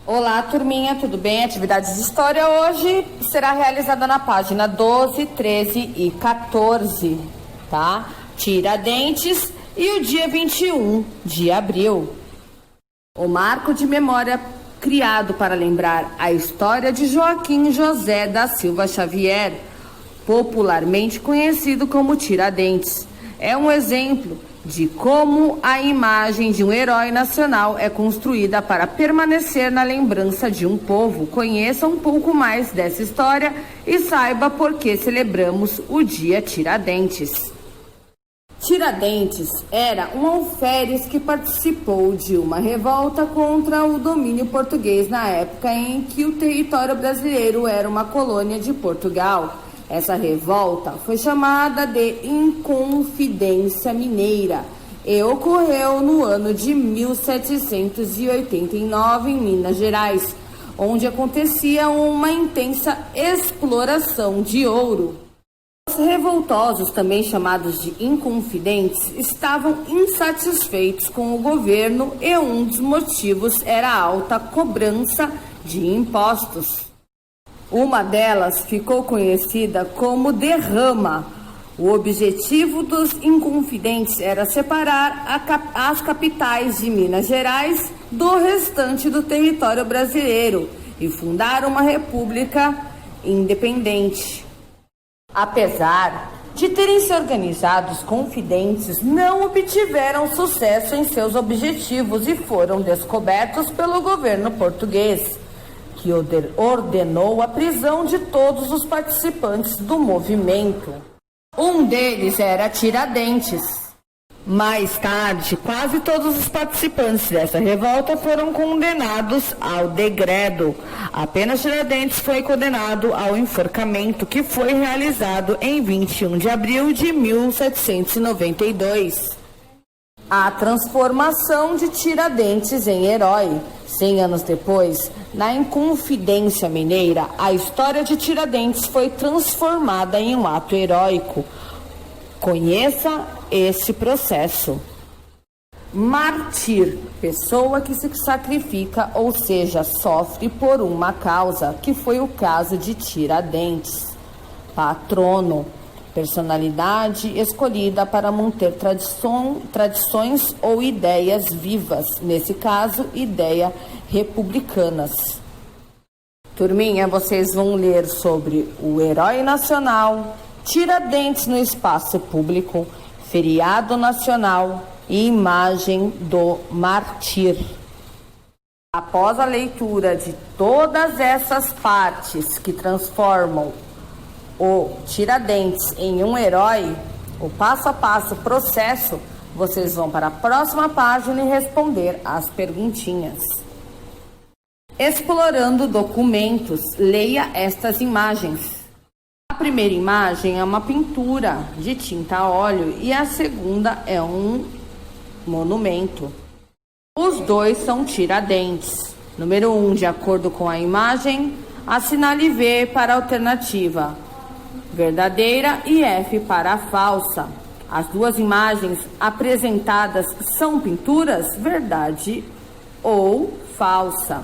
Olá, turminha, tudo bem? Atividade de história hoje será realizada na página 12, 13 e 14, tá? Tiradentes e o dia 21 de abril. O marco de memória criado para lembrar a história de Joaquim José da Silva Xavier, popularmente conhecido como Tiradentes, é um exemplo de como a imagem de um herói nacional é construída para permanecer na lembrança de um povo. Conheça um pouco mais dessa história e saiba por que celebramos o Dia Tiradentes. Tiradentes era um alferes que participou de uma revolta contra o domínio português na época em que o território brasileiro era uma colônia de Portugal. Essa revolta foi chamada de Inconfidência Mineira e ocorreu no ano de 1789 em Minas Gerais, onde acontecia uma intensa exploração de ouro. Os revoltosos, também chamados de inconfidentes, estavam insatisfeitos com o governo e um dos motivos era a alta cobrança de impostos. Uma delas ficou conhecida como derrama. O objetivo dos inconfidentes era separar as capitais de Minas Gerais do restante do território brasileiro e fundar uma república independente. Apesar de terem se organizado, os confidentes não obtiveram sucesso em seus objetivos e foram descobertos pelo governo português, que ordenou a prisão de todos os participantes do movimento. Um deles era Tiradentes. Mais tarde, quase todos os participantes dessa revolta foram condenados ao degredo. Apenas Tiradentes foi condenado ao enforcamento, que foi realizado em 21 de abril de 1792. A transformação de Tiradentes em herói. 100 anos depois, na Inconfidência Mineira, a história de Tiradentes foi transformada em um ato heróico. Conheça esse processo. Mártir, pessoa que se sacrifica, ou seja, sofre por uma causa, que foi o caso de Tiradentes. Patrono, personalidade escolhida para manter tradições ou ideias vivas, nesse caso, ideias republicanas. Turminha, vocês vão ler sobre o herói nacional, Tiradentes no espaço público, feriado nacional e imagem do mártir. Após a leitura de todas essas partes que transformam o Tiradentes em um herói, o passo a passo processo, vocês vão para a próxima página e responder as perguntinhas. Explorando documentos, leia estas imagens. A primeira imagem é uma pintura de tinta a óleo e a segunda é um monumento. Os dois são Tiradentes. Número 1, de acordo com a imagem, assinale V para a alternativa verdadeira e F para a falsa. As duas imagens apresentadas são pinturas, verdade ou falsa.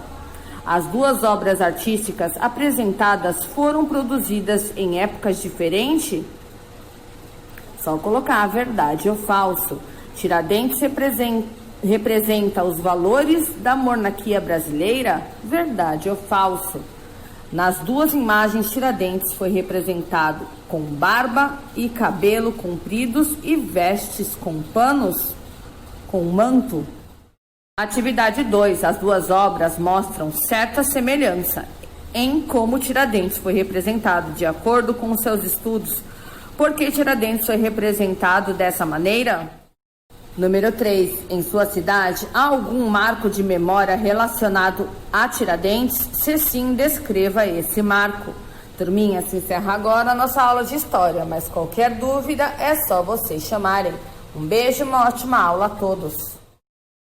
As duas obras artísticas apresentadas foram produzidas em épocas diferentes? Só colocar verdade ou falso. Tiradentes representa os valores da monarquia brasileira? Verdade ou falso? Nas duas imagens, Tiradentes foi representado com barba e cabelo compridos e vestes com panos, com manto. Atividade 2. As duas obras mostram certa semelhança em como Tiradentes foi representado. De acordo com seus estudos, por que Tiradentes foi representado dessa maneira? Número 3. Em sua cidade, há algum marco de memória relacionado a Tiradentes? Se sim, descreva esse marco. Turminha, se encerra agora a nossa aula de história, mas qualquer dúvida é só vocês chamarem. Um beijo e uma ótima aula a todos.